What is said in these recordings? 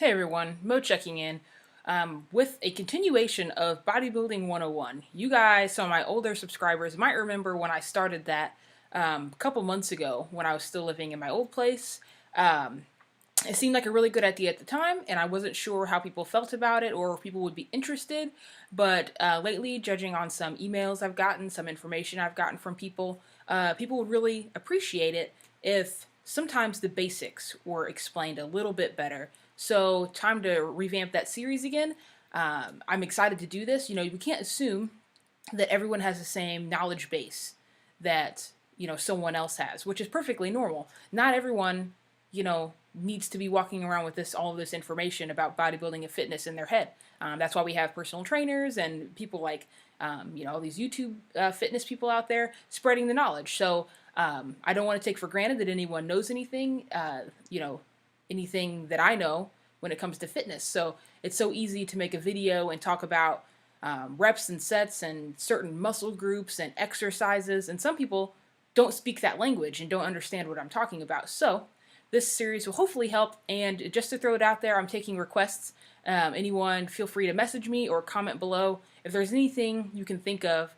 Hey everyone, Mo checking in with a continuation of Bodybuilding 101. You guys, some of my older subscribers, might remember when I started that a couple months ago when I was still living in my old place. Um, it seemed like a really good idea at the time, and I wasn't sure how people felt about it or if people would be interested. But lately, judging on some emails I've gotten, some information I've gotten from people, people would really appreciate it if sometimes the basics were explained a little bit better. So, time to revamp that series again. I'm excited to do this. You know, we can't assume that everyone has the same knowledge base that someone else has, which is perfectly normal. Not everyone needs to be walking around with all of this information about bodybuilding and fitness in their head. That's why we have personal trainers and people like all these YouTube fitness people out there spreading the knowledge. So I don't want to take for granted that anyone knows anything. Anything that I know when it comes to fitness. So it's so easy to make a video and talk about reps and sets and certain muscle groups and exercises. And some people don't speak that language and don't understand what I'm talking about. So this series will hopefully help. And just to throw it out there, I'm taking requests. Anyone, feel free to message me or comment below if there's anything you can think of.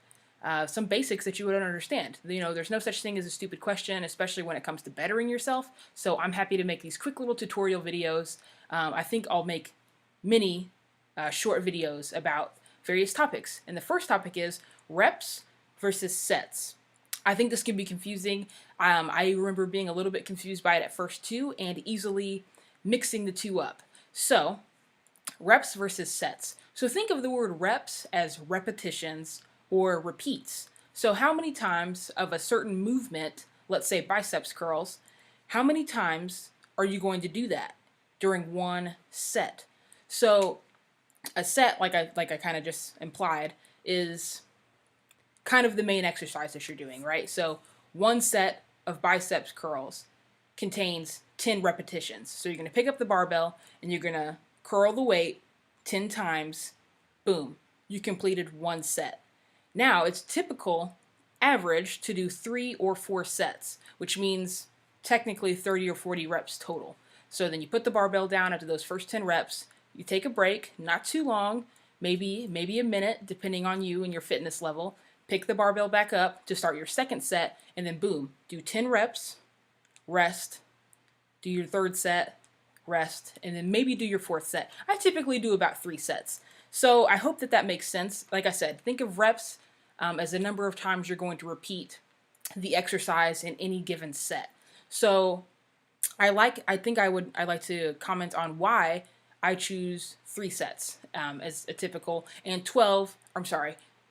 Some basics that you wouldn't understand. There's no such thing as a stupid question, especially when it comes to bettering yourself. So I'm happy to make these quick little tutorial videos. I think I'll make many short videos about various topics. And the first topic is reps versus sets. I think this can be confusing. I remember being a little bit confused by it at first too, and easily mixing the two up. So, reps versus sets. So think of the word reps as repetitions or repeats. So how many times of a certain movement, let's say biceps curls, how many times are you going to do that during one set? So a set, like I kind of just implied, is kind of the main exercise that you're doing, right? So one set of biceps curls contains 10 repetitions. So you're going to pick up the barbell and you're going to curl the weight 10 times. Boom, you completed one set. Now, it's typical average to do 3 or 4 sets, which means technically 30 or 40 reps total. So then you put the barbell down after those first 10 reps, you take a break, not too long, maybe a minute, depending on you and your fitness level. Pick the barbell back up to start your second set, and then boom, do 10 reps, rest, do your third set, rest, and then maybe do your fourth set. I typically do about 3 sets. So I hope that makes sense. Like I said, think of reps as the number of times you're going to repeat the exercise in any given set. So I'd like to comment on why I choose 3 sets as a typical, and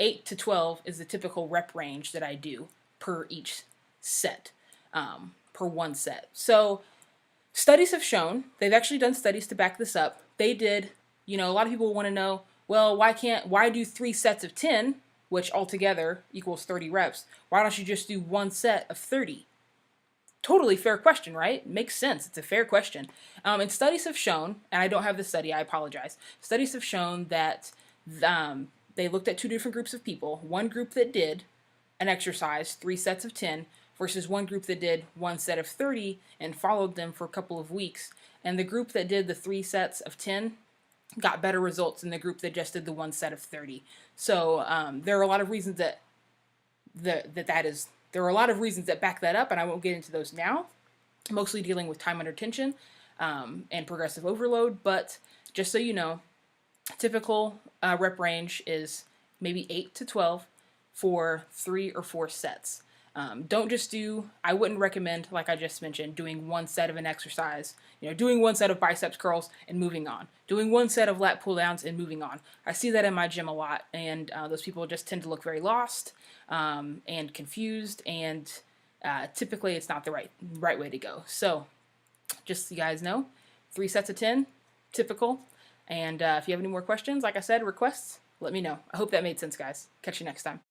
8 to 12 is the typical rep range that I do per each set, per one set. So studies have shown, they've actually done studies to back this up. They did, a lot of people want to know, well, why do 3 sets of 10, which altogether equals 30 reps? Why don't you just do one set of 30? Totally fair question, right? Makes sense. It's a fair question. And studies have shown, and I don't have the study, I apologize. Studies have shown that they looked at 2 different groups of people. One group that did an exercise, 3 sets of 10, versus one group that did 1 set of 30 and followed them for a couple of weeks. And the group that did the 3 sets of 10 got better results than the group that just did the 1 set of 30. So there are a lot of reasons there are a lot of reasons that back that up, and I won't get into those now. Mostly dealing with time under tension and progressive overload, but just so you know, typical rep range is maybe 8 to 12 for 3 or 4 sets. Don't just I wouldn't recommend, like I just mentioned, doing 1 set of an exercise, doing 1 set of biceps curls and moving on, doing 1 set of lat pull downs and moving on. I see that in my gym a lot, and those people just tend to look very lost and confused, and typically it's not the right way to go. So just so you guys know, 3 sets of 10, typical. And if you have any more questions, like I said, requests, let me know. I hope that made sense, guys. Catch you next time.